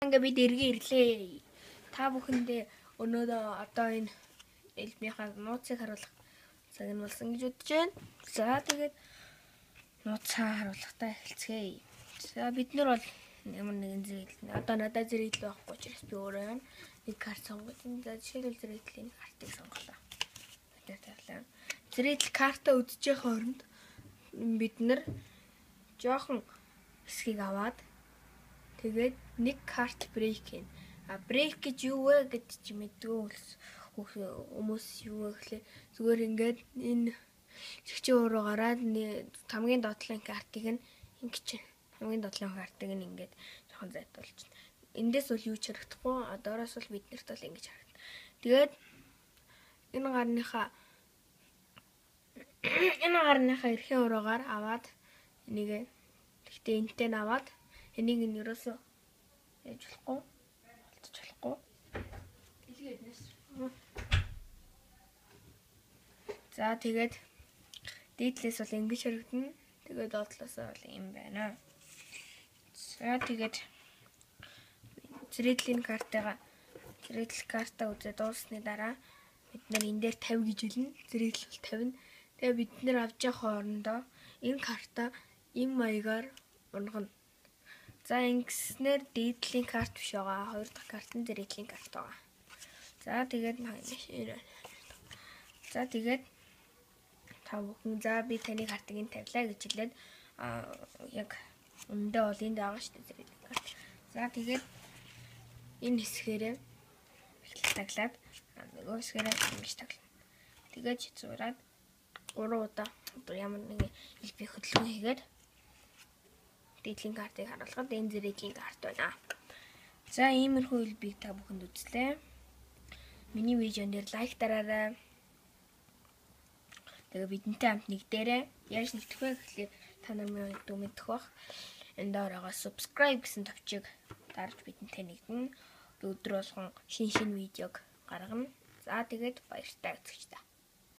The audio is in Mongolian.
Ингээ бид эргээ ирлээ. Та бүхэндээ өнөөдөр одоо энэ элбийнхаа нууцыг харуулах цаг нь болсон гэж бодож байна. За тэгээд нууцаа харуулахтаа эхэлцгээе. За бид нар бол ямар нэгэн зэрэглэл. Одоо надад зэрэглэл байхгүй учраас би өөрөө юм. Нэг карт сонгож. За жишээлбэл зэрэглийн картыг сонголоо. Зэрэглэл картаа үзэж явах оронд бид нар жоохон хэсгийг аваад тэгээд нэг карт брейк хийн. Брейк гэж юу вэ гэж чи мэдгүй хүмүүс юу вэ гэхлээр зүгээр ингээд энэ зэгчийн өөрөө гараад хамгийн доотлын картыг нь ингэж хамгийн доотлын картыг нь ингээд жоохон зайтуулж байна. Эндээс бол юу ч харагдахгүй. Доороос бол бид нарт бол ингэж харагдана. Тэгээд энэ гарныхаа эрхийн уруугаар аваад энийг тэгтээ энтэй аваад энийг нь ерөөсөө яаж болохгүй болчих болохгүй. За тэгээд дийдлээс бол ингэж харагдана. Тэгээд доотлоосоо бол юм байна. За тэгээд зэрэглийн картаа үзээд дуусны дараа бид нар энэ дээр 50 гэж хэлнэ. Зэрэглэл бол 50. Тэгээ бид нар авч явах хоорондоо энэ картаа энэ маягаар унгана. За ингэснээр дийдлийн карт биш байгаа. Хоёр дахь карт нь зэрэглийн карт байгаа. За тэгээд та бүхэн за би таны картыг ин тавилаа гэж хэлээд яг өндөө бол энд байгаа шүү дээ зэрэглийн карт. За тэгээд энэ хэсгээрээ таглаад нөгөө хэсгээрээ ингэж таглана. Тэгээд зураад 3 удаа ямар нэгэн элбэг хөдөлгөөн хийгээд дийдлийн картыг харуулхад энэ зэрэглийн карт байна. За иймэрхүү элбэг та бүхэнд үзлээ. Миний видеон дээр лайк дараарай. Тэгээ бидэнтэй хамт нэгдээрэй. Яаж нэгдэх вэ гэхлээр та намайг мэдэх бах. Энд доороо subscribe гэсэн товчийг дарж бидэнтэй нэгдэн. Өдөр болгон шинэ видеог гаргана. За тэгээд баяртай үзэгч та.